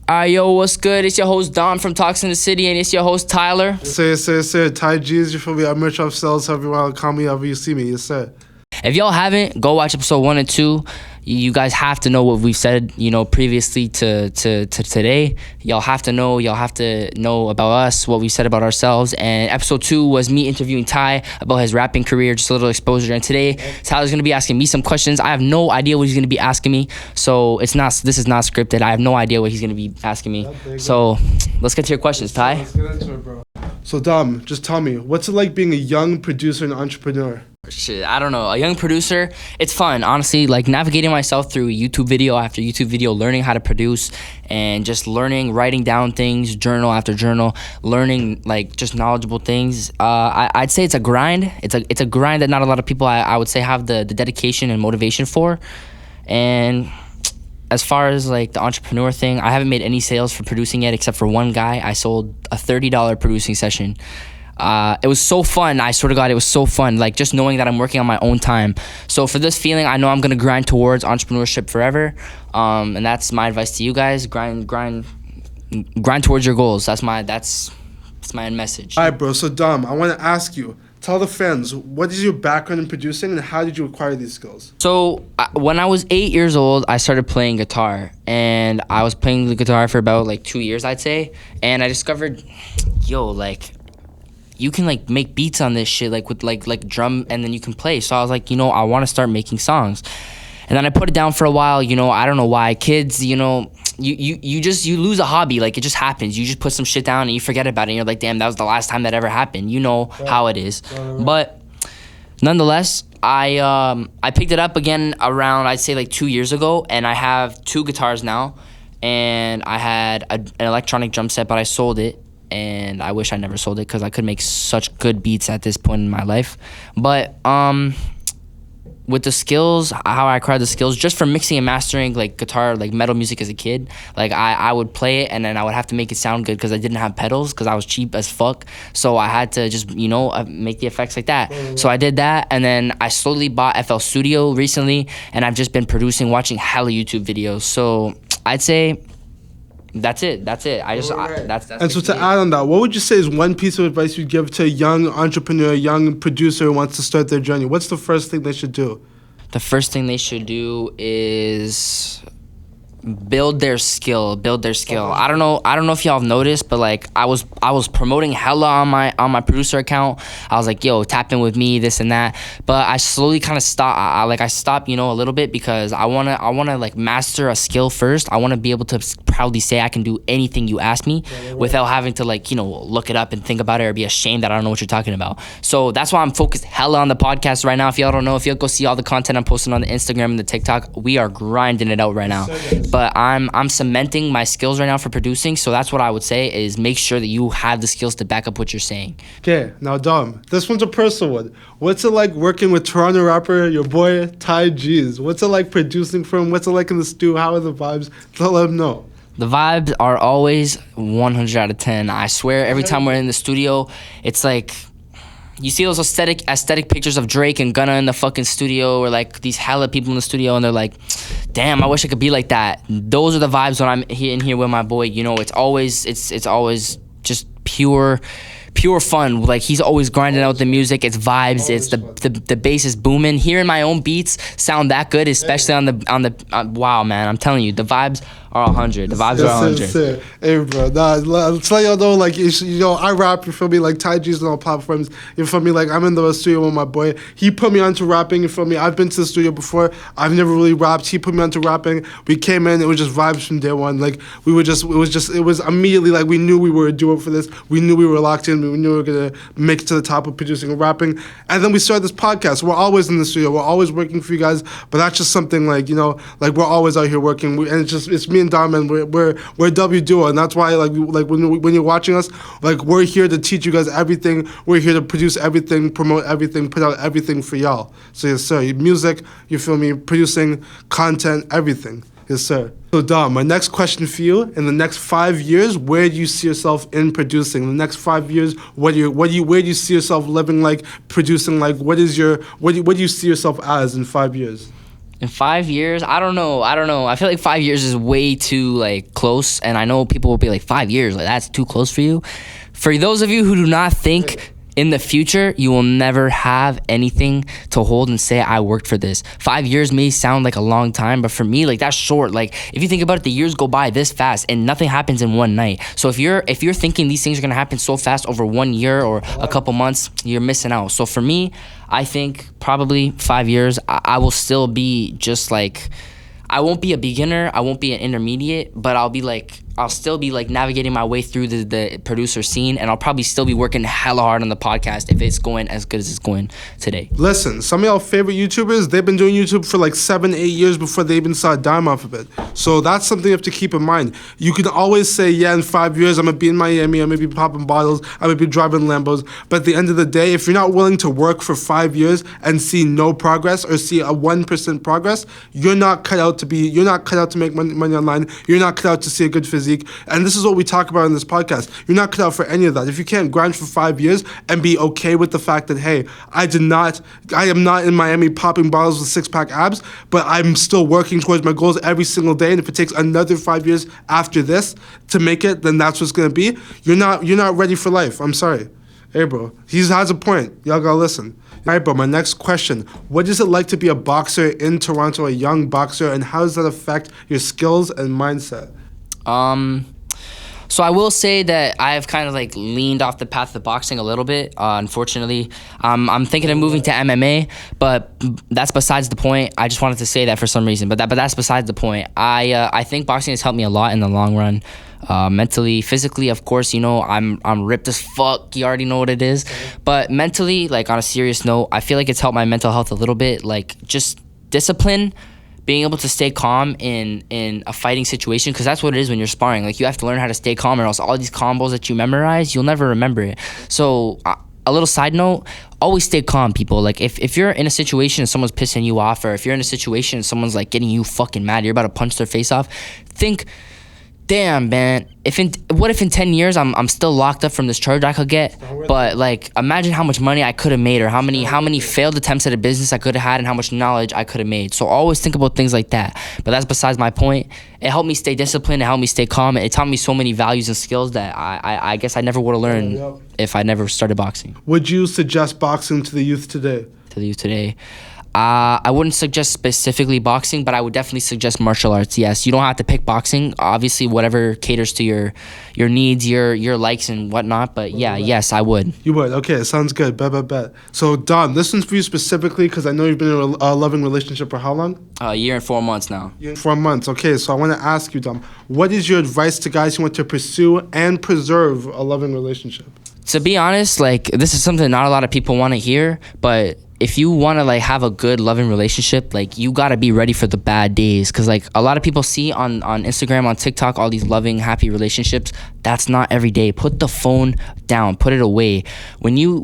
Yo, what's good? It's your host Dom from Talks in the City, and it's your host Tyler. Yes, sir. Ty G's, you feel me? I'm merch off sales, however you want to call me, however you see me. Yes, sir. If y'all haven't, go watch episode 1 and 2. You guys have to know what we've said, previously to today. Y'all have to know about us, what we said about ourselves. And episode 2 was me interviewing Ty about his rapping career, just a little exposure. And today, Tyler's gonna be asking me some questions. I have no idea what he's gonna be asking me, so this is not scripted. I have no idea what he's gonna be asking me. So let's get to your questions, Ty. Let's get into it, bro. So Dom, just tell me, what's it like being a young producer and entrepreneur? Shit, I don't know. A young producer, it's fun, honestly. Like navigating myself through YouTube video after YouTube video, learning how to produce, and just writing down things, journal after journal, learning like just knowledgeable things. I'd say it's a grind. It's a grind that not a lot of people I would say have the dedication and motivation for. And as far as like the entrepreneur thing, I haven't made any sales for producing yet, except for one guy. I sold a $30 producing session. It was so fun. I swear to God, it was so fun. Like just knowing that I'm working on my own time. So for this feeling, I know I'm gonna grind towards entrepreneurship forever. And that's my advice to you guys. Grind towards your goals. That's my end message. All right, bro. So Dom, I want to ask you, tell the fans, what is your background in producing and how did you acquire these skills? So when I was 8 years old, I started playing guitar, and I was playing the guitar for about like 2 years, I'd say. And I discovered, you can like make beats on this shit, like with like drum, and then you can play. So I was like, I want to start making songs. And then I put it down for a while. I don't know why. Kids, you lose a hobby. Like it just happens. You just put some shit down and you forget about it. And you're like, damn, that was the last time that ever happened. You know how it is. But nonetheless, I picked it up again around, I'd say like 2 years ago, and I have 2 guitars now, and I had an electronic drum set, but I sold it. And I wish I never sold it because I could make such good beats at this point in my life. But with the skills, how I acquired the skills, just from mixing and mastering like guitar, like metal music as a kid, like I would play it and then I would have to make it sound good because I didn't have pedals because I was cheap as fuck. So I had to just, make the effects like that. So I did that, and then I slowly bought FL Studio recently, and I've just been producing, watching hella YouTube videos. So I'd say that's it. That's and so to add on that, what would you say is one piece of advice you'd give to a young entrepreneur, a young producer who wants to start their journey? What's the first thing they should do? The first thing they should do is build their skill. I don't know if y'all have noticed, but like I was promoting hella on my producer account. I was like, yo, tap in with me, this and that. But I slowly kind of stopped. I stopped, a little bit, because I wanna like master a skill first. I wanna be able to proudly say I can do anything you ask me without having to like, look it up and think about it or be ashamed that I don't know what you're talking about. So that's why I'm focused hella on the podcast right now. If y'all don't know, if you'll go see all the content I'm posting on the Instagram and the TikTok, we are grinding it out right now. But I'm cementing my skills right now for producing, so that's what I would say is make sure that you have the skills to back up what you're saying. Okay, now Dom, this one's a personal one. What's it like working with Toronto rapper, your boy Ty G's? What's it like producing for him? What's it like in the studio? How are the vibes? Let him know. The vibes are always 100 out of 10. I swear, every time we're in the studio, it's like, you see those aesthetic pictures of Drake and Gunna in the fucking studio, or like these hella people in the studio, and they're like, damn, I wish I could be like that. Those are the vibes when I'm in here with my boy. It's always just pure fun. Like he's always grinding out the music. It's vibes. It's the bass is booming. Hearing my own beats sound that good, especially on the wow, man. I'm telling you, the vibes are 100. The vibes are 100. Hey, bro. Let's let y'all know, like, I rap, you feel me? Like, Ty G's on all platforms, you feel me? Like, I'm in the studio with my boy. He put me onto rapping, you feel me? I've been to the studio before. I've never really rapped. He put me onto rapping. We came in, it was just vibes from day one. Like, it was immediately, like, we knew we were a duo for this. We knew we were locked in. We knew we were going to make it to the top of producing and rapping. And then we started this podcast. We're always in the studio. We're always working for you guys. But that's just something, like, like, we're always out here working. And it's me and Dom, and we're a W duo, and that's why like when you're watching us, like, we're here to teach you guys everything. We're here to produce everything, promote everything, put out everything for y'all. So yes, sir. Music, you feel me? Producing content, everything. Yes, sir. So Dom, my next question for you: in the next 5 years, where do you see yourself in producing? In the next 5 years, where do you see yourself living, like, producing? Like, what do you see yourself as in 5 years? In 5 years, I don't know. I feel like 5 years is way too like close, and I know people will be like 5 years, like that's too close for you. For those of you who do not think in the future you will never have anything to hold and say I worked for this. 5 years may sound like a long time, but for me, like that's short. Like if you think about it, the years go by this fast and nothing happens in one night. So if you're thinking these things are gonna happen so fast over 1 year or a couple months, you're missing out. So for me, I think probably 5 years, I will still be just like, I won't be a beginner, I won't be an intermediate, but I'll still be like navigating my way through the producer scene, and I'll probably still be working hella hard on the podcast if it's going as good as it's going today. Listen, some of y'all favorite YouTubers, they've been doing YouTube for like 7-8 years before they even saw a dime off of it. So that's something you have to keep in mind. You can always say, yeah, in 5 years I'm gonna be in Miami, I'm gonna be popping bottles, I'm gonna be driving Lambos. But at the end of the day, if you're not willing to work for 5 years and see no progress or see a 1% progress, you're not cut out to make money online. You're not cut out to see a good physique. And this is what we talk about in this podcast. You're not cut out for any of that. If you can't grind for 5 years and be okay with the fact that, hey, I am not in Miami popping bottles with 6-pack abs, but I'm still working towards my goals every single day. And if it takes another 5 years after this to make it, then that's what's gonna be. You're not ready for life. I'm sorry. Hey, bro, he has a point. Y'all gotta listen. All right, bro, my next question. What is it like to be a boxer in Toronto, a young boxer, and how does that affect your skills and mindset? So I will say that I've kind of like leaned off the path of boxing a little bit. Unfortunately, I'm thinking of moving to MMA, but that's besides the point. I just wanted to say that for some reason, but that's besides the point. I think boxing has helped me a lot in the long run. Mentally, physically, of course, you know, I'm ripped as fuck. You already know what it is. But mentally, like on a serious note, I feel like it's helped my mental health a little bit. Like just discipline, being able to stay calm in a fighting situation, because that's what it is when you're sparring. Like you have to learn how to stay calm, or else all these combos that you memorize, you'll never remember it. So a little side note, always stay calm, people. Like if you're in a situation and someone's pissing you off, or if you're in a situation and someone's like getting you fucking mad, you're about to punch their face off, think, damn, man, what if in 10 years I'm still locked up from this charge I could get? But like imagine how much money I could have made, or how many failed attempts at a business I could have had, and how much knowledge I could have made. So always think about things like that. But that's besides my point. It helped me stay disciplined, it helped me stay calm, it taught me so many values and skills that I guess I never would have learned if I never started boxing. Would you suggest boxing to the youth today? I wouldn't suggest specifically boxing, but I would definitely suggest martial arts. Yes, you don't have to pick boxing. Obviously, whatever caters to your needs, your likes and whatnot. But yeah, yes, I would. You would? Okay, sounds good. Bet. So, Dom, this one's for you specifically because I know you've been in a loving relationship for how long? A year and 4 months now. 4 months. Okay, so I want to ask you, Dom, what is your advice to guys who want to pursue and preserve a loving relationship? To be honest, like this is something not a lot of people want to hear, but if you want to like have a good loving relationship, like you got to be ready for the bad days, because like a lot of people see on Instagram, on TikTok, all these loving, happy relationships. That's not every day. Put the phone down, put it away. When you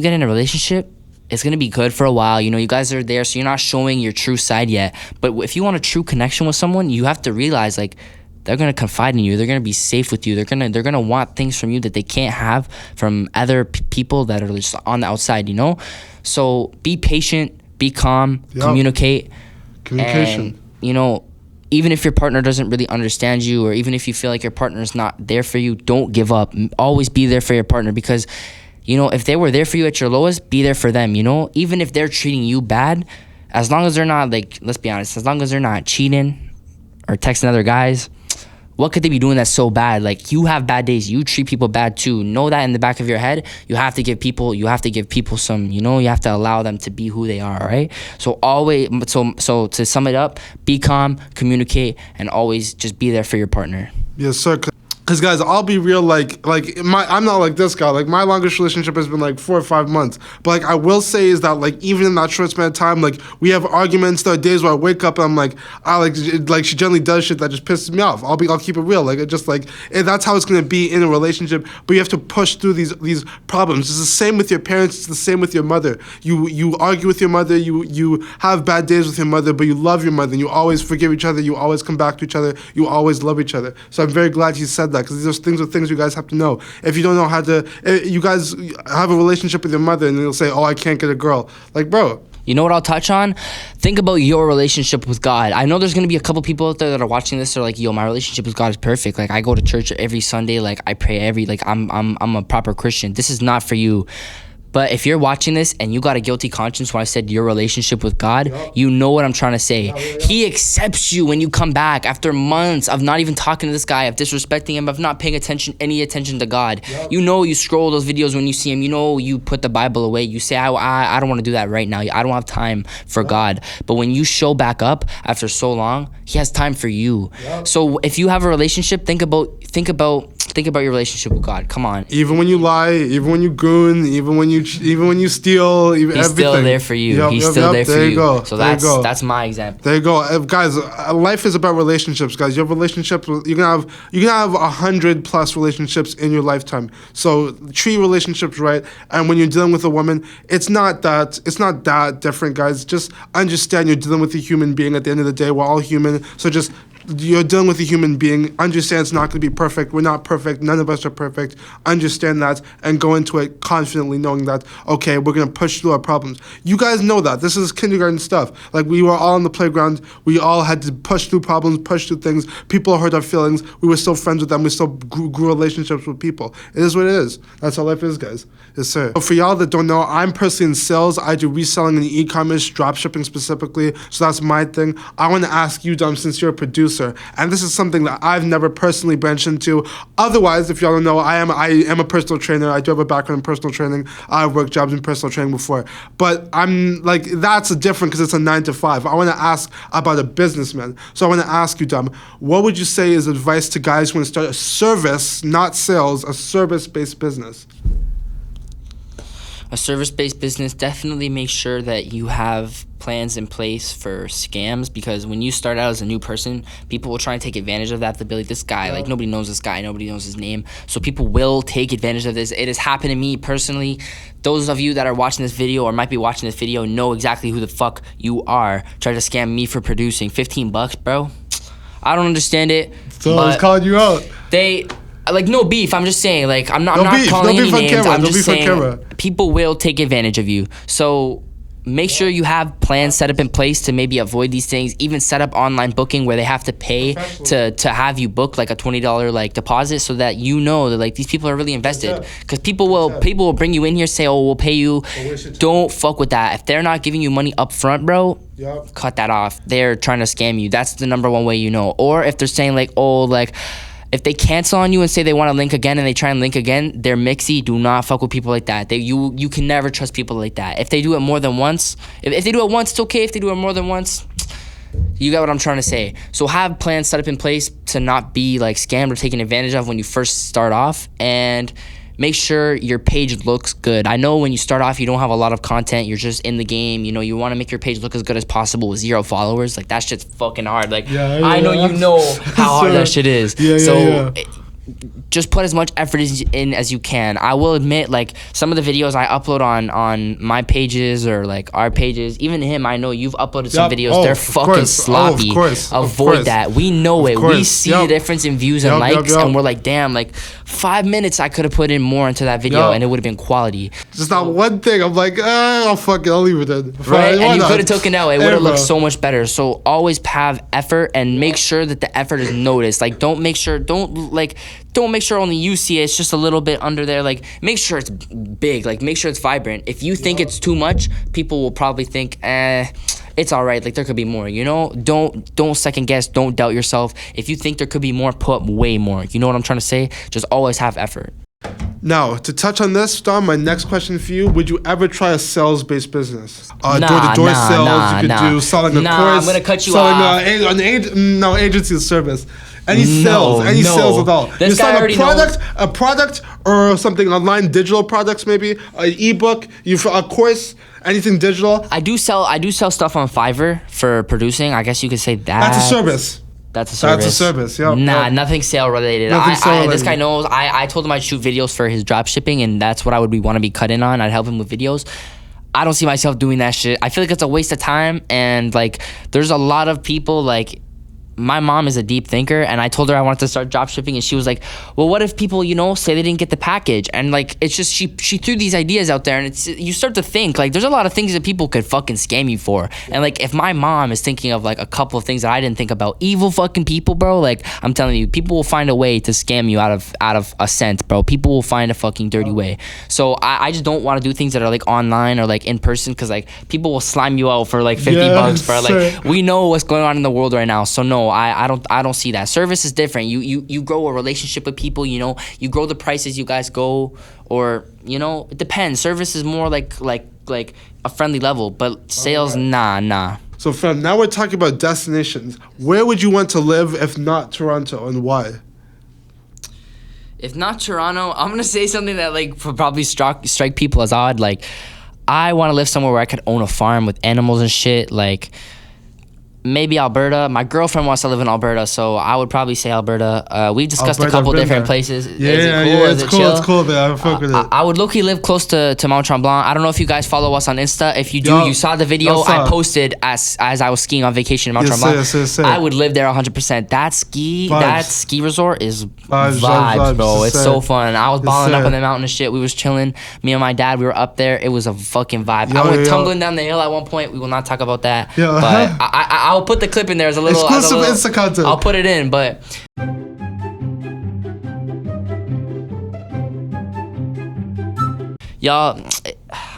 get in a relationship, it's going to be good for a while. You know, you guys are there, so you're not showing your true side yet. But if you want a true connection with someone, you have to realize like they're gonna confide in you. They're gonna be safe with you. They're gonna want things from you that they can't have from other people that are just on the outside. You know, so be patient, be calm, communicate. Communication. And, you know, even if your partner doesn't really understand you, or even if you feel like your partner's not there for you, don't give up. Always be there for your partner, because, you know, if they were there for you at your lowest, be there for them. You know, even if they're treating you bad, as long as they're not like, let's be honest, as long as they're not cheating or texting other guys, what could they be doing that's so bad? Like, you have bad days. You treat people bad too. Know that in the back of your head. You have to give people some, you know, you have to allow them to be who they are, right? So always, so to sum it up, be calm, communicate, and always just be there for your partner. Yes, sir. Because, guys, I'll be real, I'm not like this guy. Like, my longest relationship has been, 4 or 5 months. But, I will say is that, even in that short span of time, we have arguments. There are days where I wake up and I'm she generally does shit that just pisses me off. I'll keep it real. That's how it's going to be in a relationship. But you have to push through these problems. It's the same with your parents. It's the same with your mother. You argue with your mother. You have bad days with your mother, but you love your mother. And you always forgive each other. You always come back to each other. You always love each other. So I'm very glad you said that, because these are things you guys have to know. If you don't know how to, you guys have a relationship with your mother and you'll say, oh, I can't get a girl. Bro, You know what I'll touch on? Think about your relationship with God. I know there's gonna be a couple people out there that are watching this. They're like, "Yo, my relationship with God is perfect. Like, I go to church every Sunday. Like, I pray I'm a proper Christian." This is not for you. But if you're watching this and you got a guilty conscience when I said your relationship with God, you know what I'm trying to say. He accepts you when you come back after months of not even talking to this guy, of disrespecting him, of not paying any attention to God. You know, you scroll those videos when you see him. You know, you put the Bible away. You say, I don't want to do that right now. I don't have time for God. But when you show back up after so long, he has time for you. So if you have a relationship, think about your relationship with God. Come on. Even when you lie, even when you goon, even when you steal, He's everything. still there for you. He's still there for there you. Go. So there that's my example. There you go, guys. Life is about relationships, guys. You have relationships. You can have 100+ relationships in your lifetime. So treat relationships right. And when you're dealing with a woman, it's not that different, guys. Just understand you're dealing with a human being. At the end of the day, we're all human. So just. You're dealing with a human being. Understand it's not going to be perfect. We're not perfect. None of us are perfect. Understand that and go into it confidently knowing that, okay, we're going to push through our problems. You guys know that. This is kindergarten stuff. Like, we were all on the playground. We all had to push through problems, push through things. People hurt our feelings. We were still friends with them. We still grew relationships with people. It is what it is. That's how life is, guys. Yes, sir. So for y'all that don't know, I'm personally in sales. I do reselling and e-commerce, drop shipping specifically. So that's my thing. I want to ask you, Dom, since you're a producer, and this is something that I've never personally branched into. Otherwise, if y'all don't know, I am a personal trainer. I do have a background in personal training. I've worked jobs in personal training before. But I'm like, that's different because it's a 9 to 5. I want to ask about a businessman. So I want to ask you, Dom, what would you say is advice to guys who want to start a service, not sales, a service-based business? A service-based business, definitely make sure that you have plans in place for scams, because when you start out as a new person, people will try and take advantage of that. They'll be like, this guy, like, nobody knows this guy, nobody knows his name. So people will take advantage of this. It has happened to me personally. Those of you that are watching this video or might be watching this video know exactly who the fuck you are. Try to scam me for producing $15, bro. I don't understand it. So I was calling you out. Like, no beef. I'm just saying, like, I'm not beef. calling any names. Camera. I'm No just beef saying on camera. people will take advantage of you. So make sure you have plans set up in place to maybe avoid these things. Even set up online booking where they have to pay to have you book like a $20 like deposit, so that you know that like these people are really invested. Because people will bring you in here, say, oh, we'll pay you. Don't fuck with that. If they're not giving you money up front, bro, cut that off. They're trying to scam you. That's the number one way you know. Or if they're saying like, oh, like, if they cancel on you and say they want to link again and they try and link again, they're mixy. Do not fuck with people like that. You can never trust people like that. If they do it more than once, if they do it once, it's okay. If they do it more than once, you got what I'm trying to say. So have plans set up in place to not be like scammed or taken advantage of when you first start off, and make sure your page looks good. I know when you start off, you don't have a lot of content. You're just in the game. You know, you want to make your page look as good as possible with 0 followers. Like, that shit's fucking hard. Like, I know you know how hard that shit is. Just put as much effort in as you can. I will admit, like, some of the videos I upload on my pages or like our pages, even him, I know you've uploaded some videos. They're fucking sloppy. Avoid that. We know it. We see the difference in views and likes, and we're like, damn, like 5 minutes I could have put in more into that video and it would have been quality. Just not one thing. I'm like, oh, fuck it, I'll leave it then. Right? And you could have taken it out. It would have looked so much better. So always have effort and make sure that the effort is noticed. Like, don't make sure only you see it. It's just a little bit under there. Like, make sure it's big. Like, make sure it's vibrant. If you think it's too much, people will probably think, it's all right. Like, there could be more, you know? Don't second guess. Don't doubt yourself. If you think there could be more, put way more. You know what I'm trying to say? Just always have effort. Now, to touch on this, Dom, my next question for you, would you ever try a sales-based business? Door-to-door sales, you could do selling a course. I'm going to cut you off. Agency service. Any sales at all. This guy already knows. A product or something online, digital products maybe, an ebook, a course, anything digital. I do sell stuff on Fiverr for producing. I guess you could say that. That's a service. That's a service. Yeah. Nothing sale related. This guy knows. I told him I'd shoot videos for his drop shipping, and that's what I would want to be cut in on. I'd help him with videos. I don't see myself doing that shit. I feel like it's a waste of time, and like there's a lot of people like my mom is a deep thinker, and I told her I wanted to start drop shipping, and she was like, well, what if people, you know, say they didn't get the package? And like, it's just, she threw these ideas out there, and it's, you start to think like there's a lot of things that people could fucking scam you for. And like, if my mom is thinking of like a couple of things that I didn't think about, evil fucking people, bro, like I'm telling you, people will find a way to scam you out of a cent, bro. People will find a fucking dirty way. So I just don't want to do things that are like online or like in person, because like people will slime you out for like 50 bucks, bro. Like, we know what's going on in the world right now. So no, I don't see that. Service is different. You grow a relationship with people, you know, you grow the prices you guys go, or you know, it depends. Service is more like a friendly level, but sales, nah. So fam, now we're talking about destinations. Where would you want to live if not Toronto, and why? If not Toronto, I'm gonna say something that like would probably strike people as odd. Like, I want to live somewhere where I could own a farm with animals and shit. Like, maybe Alberta. My girlfriend wants to live in Alberta, so I would probably say Alberta. We discussed a couple different places. It's cool there. I fuck with it. I would low-key live close to Mount Tremblant. I don't know if you guys follow us on Insta. If you do, you saw the video I posted as I was skiing on vacation in Mount Tremblant. Yes. I would live there 100%. That ski resort is vibes, bro. It's so fun. I was balling up on the mountain and shit. We was chilling. Me and my dad, we were up there. It was a fucking vibe. I went tumbling down the hill at one point. We will not talk about that. But I'll put the clip in there as a little exclusive Insta content. I'll put it in, but y'all,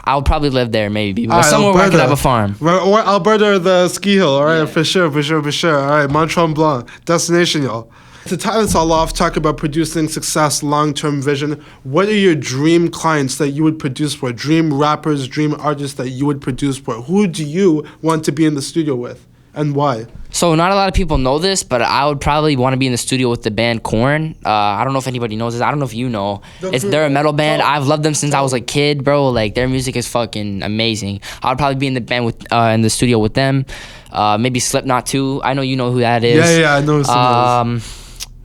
I would probably live there maybe, or somewhere where I could have a farm. Or Alberta or the ski hill. All right, for sure. All right, Mont Tremblant destination, y'all. To tie this all off, talk about producing success, long-term vision. What are your dream clients that you would produce for? Dream rappers, dream artists that you would produce for? Who do you want to be in the studio with, and why? So not a lot of people know this, but I would probably want to be in the studio with the band Korn. I don't know if anybody knows this. I don't know if you know. They're a metal band. I've loved them since I was a kid, bro. Like, their music is fucking amazing. I would probably be in the band with in the studio with them. Maybe Slipknot too. I know you know who that is. Yeah, I know some.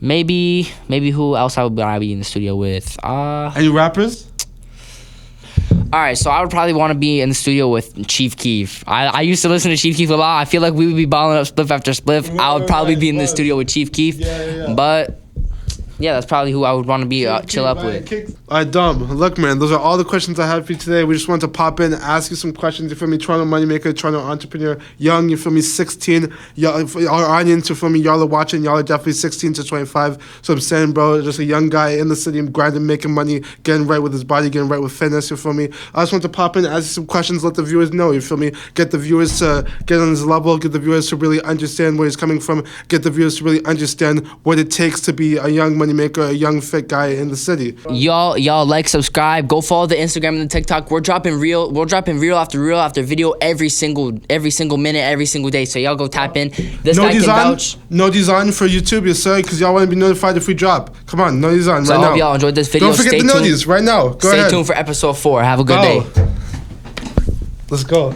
Maybe who else I would be in the studio with? Any rappers? All right, so I would probably want to be in the studio with Chief Keef. I used to listen to Chief Keef a lot. I feel like we would be balling up spliff after spliff. I would probably be in the studio with Chief Keef. But yeah, that's probably who I would want to be chill up with. All right, Dom. Look, man, those are all the questions I had for you today. We just wanted to pop in, ask you some questions. You feel me? Toronto moneymaker, Toronto entrepreneur, young. You feel me? 16. Y'all, our audience, you feel me? Y'all are watching. Y'all are definitely 16 to 25. So I'm saying, bro, just a young guy in the city, grinding, making money, getting right with his body, getting right with fitness. You feel me? I just want to pop in, ask you some questions, let the viewers know. You feel me? Get the viewers to get on his level. Get the viewers to really understand where he's coming from. Get the viewers to really understand what it takes to be a young moneymaker, a young fit guy in the city. Y'all like, subscribe, go follow the Instagram and the TikTok. We're dropping reel after reel after video every single minute, every single day. So y'all go tap in. This guy can vouch. No design for YouTube, yes sir, because y'all want to be notified if we drop. Come on, no design so right now. I hope y'all enjoyed this video. Don't forget the notice right now. Go ahead. Stay tuned for episode 4. Have a good day. Let's go.